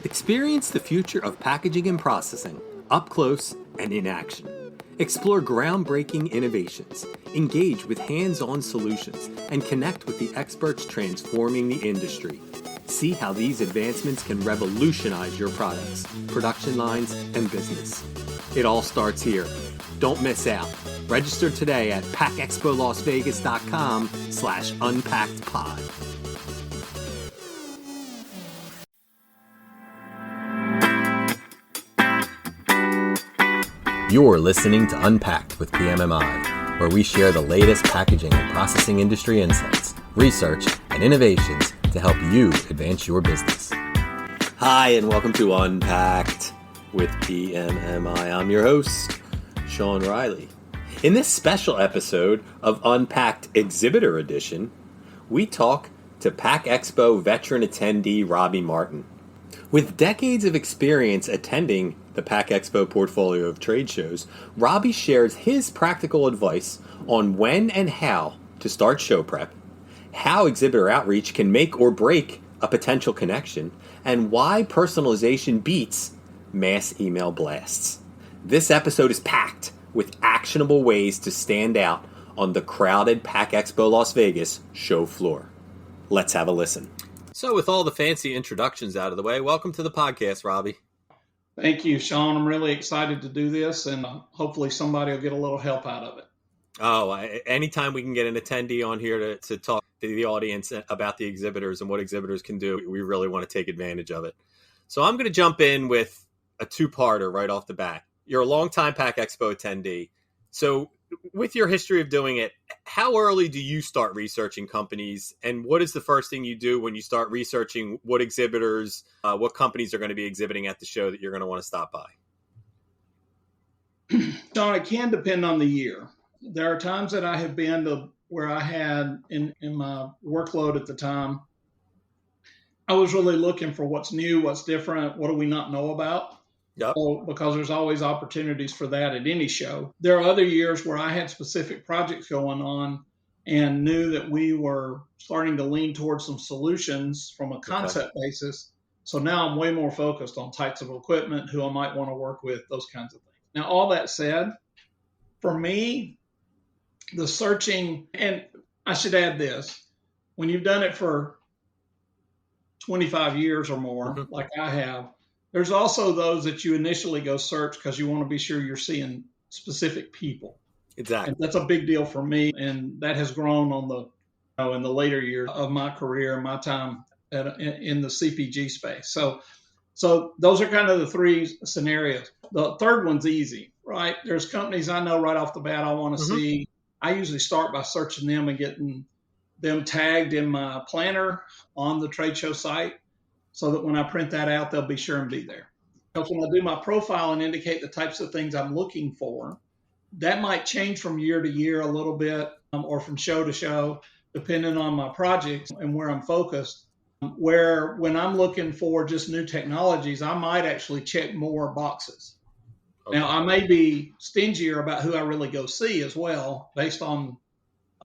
Experience the future of packaging and processing up close and in action. Explore groundbreaking innovations, engage with hands-on solutions, and connect with the experts transforming the industry. See how these advancements can revolutionize your products, production lines, and business. It all starts here. Don't miss out. Register today at packexpolasvegas.com/unpackedpod. You're listening to Unpacked with PMMI, where we share the latest packaging and processing industry insights, research, and innovations to help you advance your business. Hi, and welcome to Unpacked with PMMI. I'm your host, Sean Riley. In this special episode of Unpacked Exhibitor Edition, we talk to Pack Expo veteran attendee Robbie Martin. With decades of experience attending the Pack Expo portfolio of trade shows, Robbie shares his practical advice on when and how to start show prep, how exhibitor outreach can make or break a potential connection, and why personalization beats mass email blasts. This episode is packed with actionable ways to stand out on the crowded Pack Expo Las Vegas show floor. Let's have a listen. So with all the fancy introductions out of the way, welcome to the podcast, Robbie. Thank you, Sean. I'm really excited to do this, and hopefully somebody will get a little help out of it. Oh, anytime we can get an attendee on here to talk to the audience about the exhibitors and what exhibitors can do, we really want to take advantage of it. So I'm going to jump in with a two-parter right off the bat. You're a longtime Pack Expo attendee. So with your history of doing it, how early do you start researching companies, and what is the first thing you do when you start researching what exhibitors, what companies are going to be exhibiting at the show that you're going to want to stop by? Sean, it can depend on the year. There are times that I have been to where I had in my workload at the time, I was really looking for what's new, what's different, what do we not know about? Yep. So, because there's always opportunities for that at any show. There are other years where I had specific projects going on and knew that we were starting to lean towards some solutions from a concept basis. So now I'm way more focused on types of equipment, who I might want to work with, those kinds of things. Now, all that said, for me, the searching, and I should add this, when you've done it for 25 years or more, like I have, there's also those that you initially go search because you want to be sure you're seeing specific people. Exactly. And that's a big deal for me, and that has grown on in the later years of my career, my time in the CPG space. So those are kind of the three scenarios. The third one's easy, right? There's companies I know right off the bat I want to see. I usually start by searching them and getting them tagged in my planner on the trade show site, so that when I print that out, they'll be sure and be there. Because when I do my profile and indicate the types of things I'm looking for, that might change from year to year a little bit, or from show to show, depending on my projects and where I'm focused. Where when I'm looking for just new technologies, I might actually check more boxes. Okay. Now, I may be stingier about who I really go see as well, based on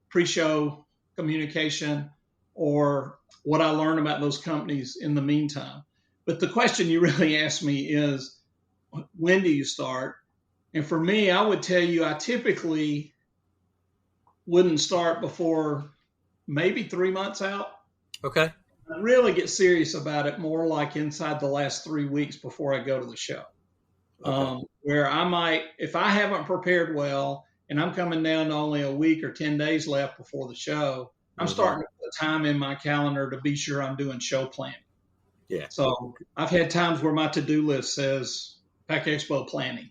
pre-show communication or what I learn about those companies in the meantime. But the question you really asked me is, when do you start? And for me, I would tell you, I typically wouldn't start before maybe 3 months out. Okay. I really get serious about it more like inside the last 3 weeks before I go to the show. Okay. Where I might, if I haven't prepared well and I'm coming down to only a week or 10 days left before the show, I'm starting to put time in my calendar to be sure I'm doing show planning. Yeah. So I've had times where my to-do list says Pack Expo planning.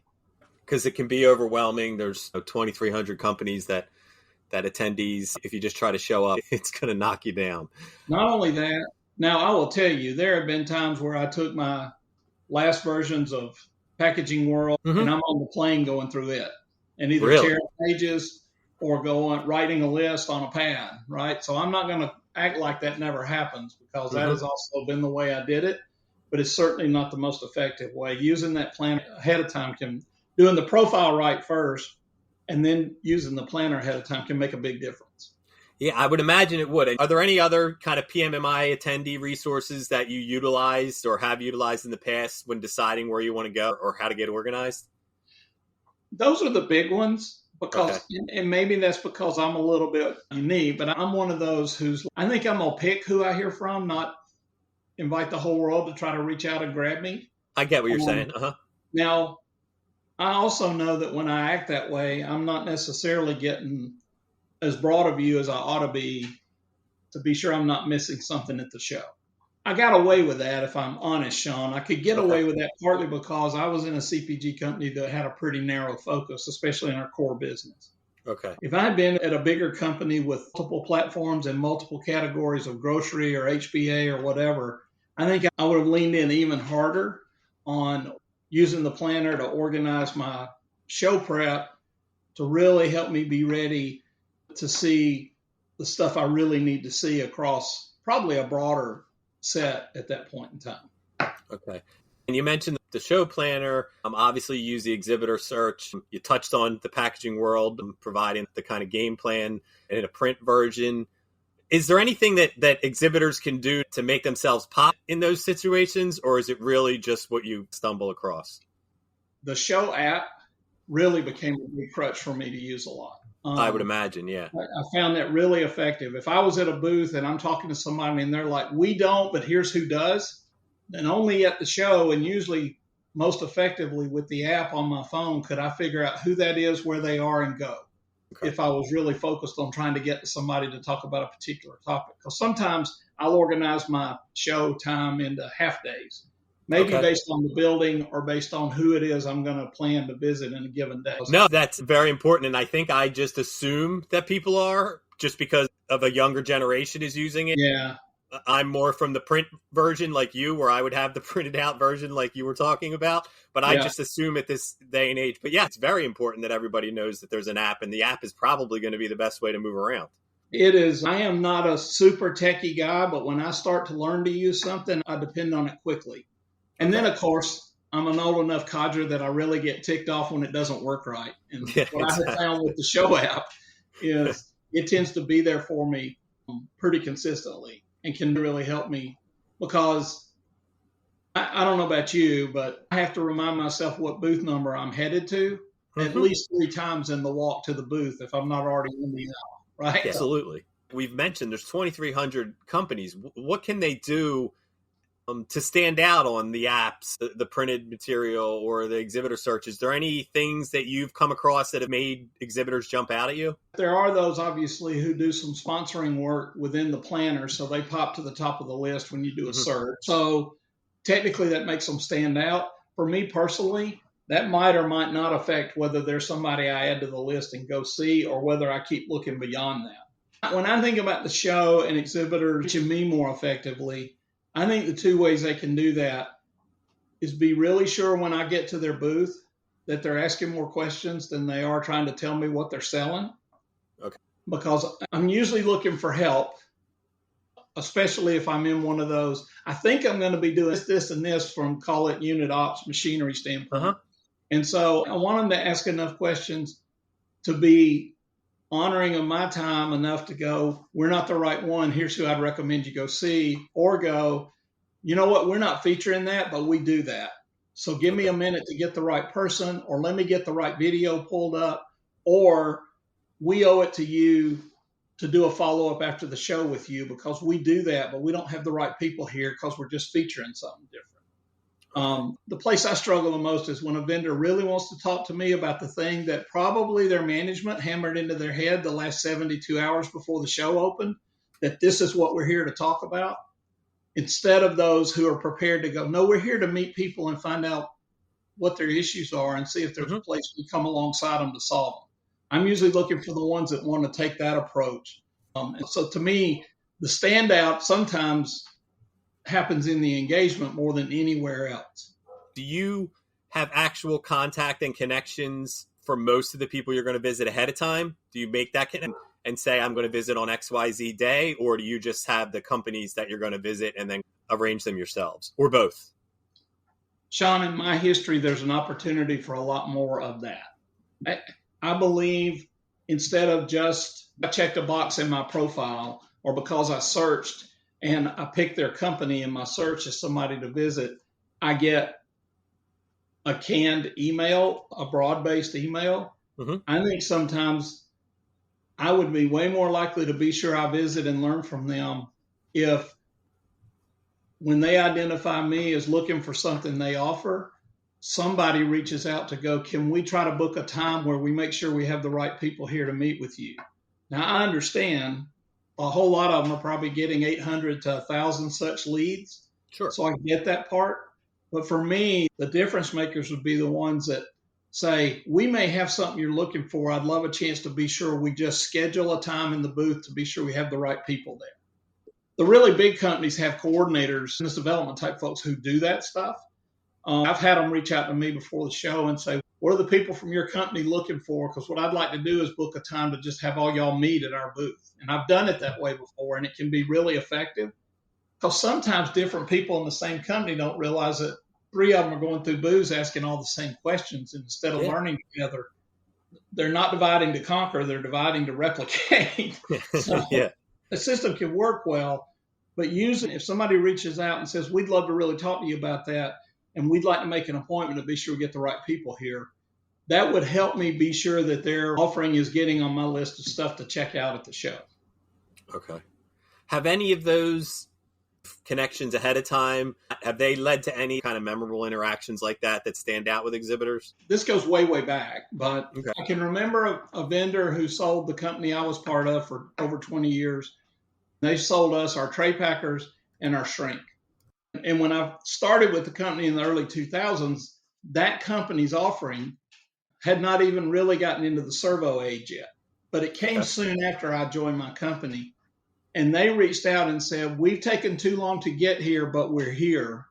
Because it can be overwhelming. There's 2,300 companies that attendees, if you just try to show up, it's going to knock you down. Not only that, now I will tell you, there have been times where I took my last versions of Packaging World and I'm on the plane going through it, and either tearing pages or writing a list on a pad, right? So I'm not going to act like that never happens, because that has also been the way I did it, but it's certainly not the most effective way. Using that plan ahead of time doing the profile right first and then using the planner ahead of time can make a big difference. Yeah, I would imagine it would. Are there any other kind of PMMI attendee resources that you utilized or have utilized in the past when deciding where you want to go or how to get organized? Those are the big ones Okay. because, and maybe that's because I'm a little bit unique, but I'm one of those I think I'm going to pick who I hear from, not invite the whole world to try to reach out and grab me. I get what you're saying. Uh-huh. Now, I also know that when I act that way, I'm not necessarily getting as broad a view as I ought to be sure I'm not missing something at the show. I got away with that, if I'm honest, Sean. I could get away with that partly because I was in a CPG company that had a pretty narrow focus, especially in our core business. Okay. If I had been at a bigger company with multiple platforms and multiple categories of grocery or HBA or whatever, I think I would have leaned in even harder on using the planner to organize my show prep to really help me be ready to see the stuff I really need to see across probably a broader set at that point in time. Okay. And you mentioned the show planner. Obviously, you use the exhibitor search. You touched on the packaging world, providing the kind of game plan in a print version. Is there anything that exhibitors can do to make themselves pop in those situations, or is it really just what you stumble across? The show app really became a big crutch for me to use a lot. I would imagine, yeah. I found that really effective. If I was at a booth and I'm talking to somebody and they're like, we don't, but here's who does, then only at the show and usually most effectively with the app on my phone could I figure out who that is, where they are, and go. Okay. If I was really focused on trying to get to somebody to talk about a particular topic. Because sometimes I'll organize my show time into half days. Maybe based on the building or based on who it is I'm going to plan to visit in a given day. No, that's very important. And I think I just assume that people are just because of a younger generation is using it. Yeah. I'm more from the print version like you, where I would have the printed out version like you were talking about. But I just assume at this day and age. But yeah, it's very important that everybody knows that there's an app, and the app is probably going to be the best way to move around. It is. I am not a super techie guy, but when I start to learn to use something, I depend on it quickly. And then, of course, I'm an old enough codger that I really get ticked off when it doesn't work right. And what I have found with the show app is it tends to be there for me pretty consistently and can really help me because I don't know about you, but I have to remind myself what booth number I'm headed to at least 3 times in the walk to the booth if I'm not already in the aisle, right? Absolutely. We've mentioned there's 2,300 companies. What can they do to stand out on the apps, the printed material, or the exhibitor search? Is there any things that you've come across that have made exhibitors jump out at you? There are those, obviously, who do some sponsoring work within the planner, so they pop to the top of the list when you do a search. So technically that makes them stand out. For me personally, that might or might not affect whether there's somebody I add to the list and go see or whether I keep looking beyond that. When I think about the show and exhibitors reaching me more effectively, I think the 2 ways they can do that is be really sure when I get to their booth that they're asking more questions than they are trying to tell me what they're selling. Okay. Because I'm usually looking for help, especially if I'm in one of those. I think I'm going to be doing this and this from, call it, unit ops machinery standpoint. And so I want them to ask enough questions to be honoring of my time enough to go, we're not the right one. Here's who I'd recommend you go see, or go, you know what, we're not featuring that, but we do that. So give me a minute to get the right person, or let me get the right video pulled up, or we owe it to you to do a follow-up after the show with you because we do that, but we don't have the right people here because we're just featuring something different. The place I struggle the most is when a vendor really wants to talk to me about the thing that probably their management hammered into their head the last 72 hours before the show opened, that this is what we're here to talk about, instead of those who are prepared to go, no, we're here to meet people and find out what their issues are and see if there's a place we come alongside them to solve them. I'm usually looking for the ones that want to take that approach. And so to me, the standout sometimes happens in the engagement more than anywhere else. Do you have actual contact and connections for most of the people you're going to visit ahead of time? Do you make that connection and say, I'm going to visit on XYZ day? Or do you just have the companies that you're going to visit and then arrange them yourselves, or both? Sean, in my history, there's an opportunity for a lot more of that. I believe instead of just I checked a box in my profile or because I searched and I picked their company in my search as somebody to visit, I get a canned email, a broad-based email. Mm-hmm. I think sometimes I would be way more likely to be sure I visit and learn from them if when they identify me as looking for something they offer, somebody reaches out to go, can we try to book a time where we make sure we have the right people here to meet with you? Now, I understand a whole lot of them are probably getting 800 to 1,000 such leads. Sure. So I get that part. But for me, the difference makers would be the ones that say, we may have something you're looking for. I'd love a chance to be sure we just schedule a time in the booth to be sure we have the right people there. The really big companies have coordinators, business development type folks who do that stuff. I've had them reach out to me before the show and say, what are the people from your company looking for? Because what I'd like to do is book a time to just have all y'all meet at our booth. And I've done it that way before, and it can be really effective. Because sometimes different people in the same company don't realize that three of them are going through booths asking all the same questions. And instead of learning together, they're not dividing to conquer, they're dividing to replicate. So the system can work well, but if somebody reaches out and says, we'd love to really talk to you about that, and we'd like to make an appointment to be sure we get the right people here, that would help me be sure that their offering is getting on my list of stuff to check out at the show. Okay. Have any of those connections ahead of time, have they led to any kind of memorable interactions like that stand out with exhibitors? This goes way, way back, but I can remember a vendor who sold the company I was part of for over 20 years. They sold us our tray packers and our shrink. And when I started with the company in the early 2000s, that company's offering had not even really gotten into the servo age yet. But it came soon after I joined my company. And they reached out and said, we've taken too long to get here, but we're here.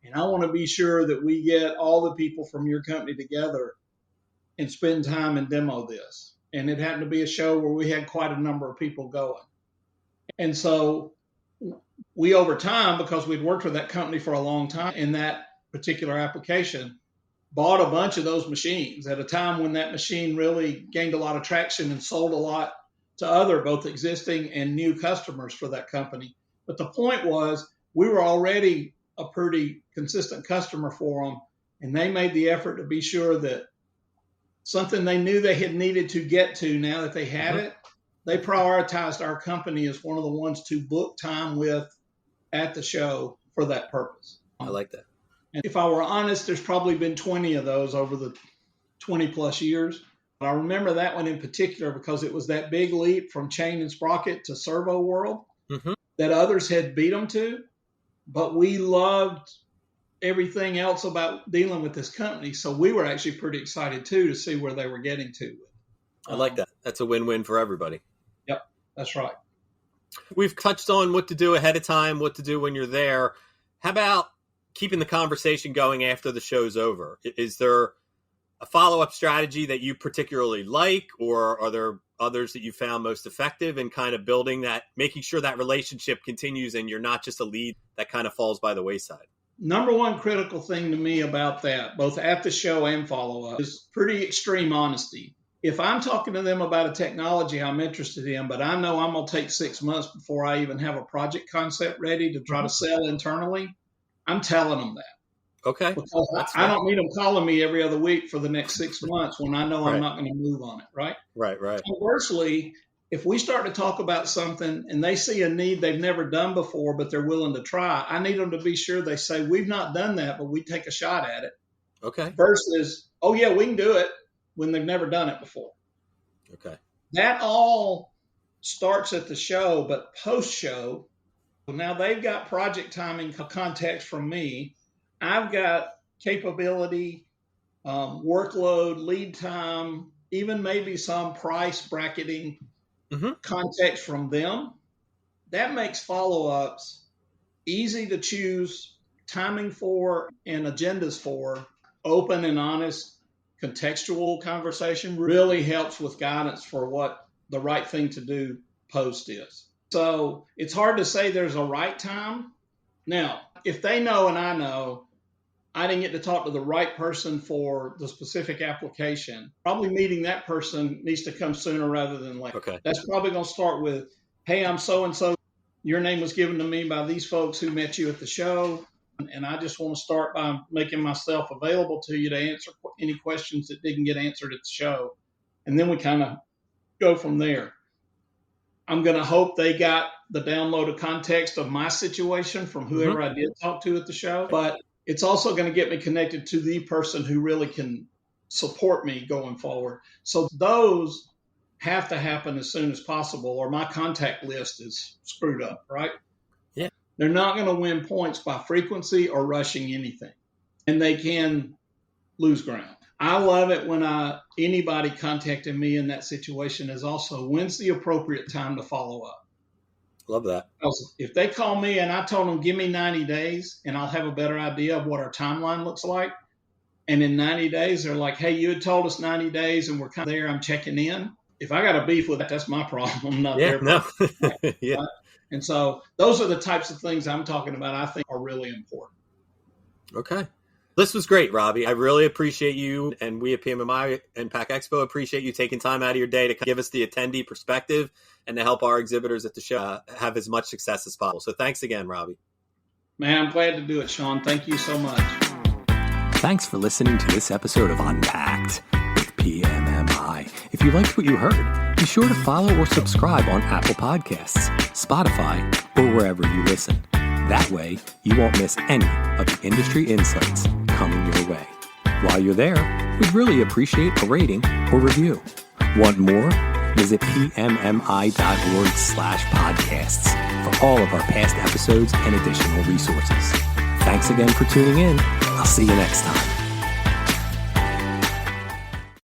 And I want to be sure that we get all the people from your company together and spend time and demo this. And it happened to be a show where we had quite a number of people going. And so we, over time, because we'd worked with that company for a long time in that particular application, bought a bunch of those machines at a time when that machine really gained a lot of traction and sold a lot to other both existing and new customers for that company. But the point was we were already a pretty consistent customer for them, and they made the effort to be sure that something they knew they had needed to get to now that they had it, they prioritized our company as one of the ones to book time with at the show for that purpose. I like that. And if I were honest, there's probably been 20 of those over the 20 plus years. But I remember that one in particular because it was that big leap from chain and sprocket to servo world that others had beat them to. But we loved everything else about dealing with this company. So we were actually pretty excited, too, to see where they were getting to. I like that. That's a win-win for everybody. Yep, that's right. We've touched on what to do ahead of time, what to do when you're there. How about keeping the conversation going after the show's over? Is there a follow-up strategy that you particularly like, or are there others that you found most effective in kind of building that, making sure that relationship continues and you're not just a lead that kind of falls by the wayside? Number one critical thing to me about that, both at the show and follow-up, is pretty extreme honesty. If I'm talking to them about a technology I'm interested in, but I know I'm going to take 6 months before I even have a project concept ready to try to sell internally, I'm telling them that. Okay. Because I don't need them calling me every other week for the next 6 months when I know I'm not going to move on it, right? Right. Conversely, if we start to talk about something and they see a need they've never done before, but they're willing to try, I need them to be sure they say, we've not done that, but we take a shot at it. Okay. Versus, oh, yeah, we can do it when they've never done it before. Okay. That all starts at the show, but post-show, now they've got project timing context from me. I've got capability, workload, lead time, even maybe some price bracketing context from them. That makes follow-ups easy to choose timing for and agendas for. Open and honest contextual conversation really helps with guidance for what the right thing to do post is. So it's hard to say there's a right time. Now, if they know and I know, I didn't get to talk to the right person for the specific application. Probably meeting that person needs to come sooner rather than later. Okay. That's probably going to start with, hey, I'm so-and-so. Your name was given to me by these folks who met you at the show. And I just want to start by making myself available to you to answer any questions that didn't get answered at the show. And then we kind of go from there. I'm going to hope they got the downloaded context of my situation from whoever I did talk to at the show. But it's also going to get me connected to the person who really can support me going forward. So those have to happen as soon as possible, or my contact list is screwed up, right? Yeah. They're not going to win points by frequency or rushing anything, and they can lose ground. I love it when anybody contacting me in that situation is also, when's the appropriate time to follow up? Love that. Because if they call me and I told them, give me 90 days and I'll have a better idea of what our timeline looks like. And in 90 days, they're like, hey, you had told us 90 days and we're kind of there. I'm checking in. If I got a beef with that, that's my problem, not their problem. Yeah. Right? And so those are the types of things I'm talking about I think are really important. Okay. This was great, Robbie. I really appreciate you, and we at PMMI and PAC Expo appreciate you taking time out of your day to give us the attendee perspective and to help our exhibitors at the show have as much success as possible. So thanks again, Robbie. Man, I'm glad to do it, Sean. Thank you so much. Thanks for listening to this episode of Unpacked with PMMI. If you liked what you heard, be sure to follow or subscribe on Apple Podcasts, Spotify, or wherever you listen. That way, you won't miss any of the industry insights coming your way. While you're there, we'd really appreciate a rating or review. Want more? Visit pmmi.org/podcasts for all of our past episodes and additional resources. Thanks again for tuning in. I'll see you next time.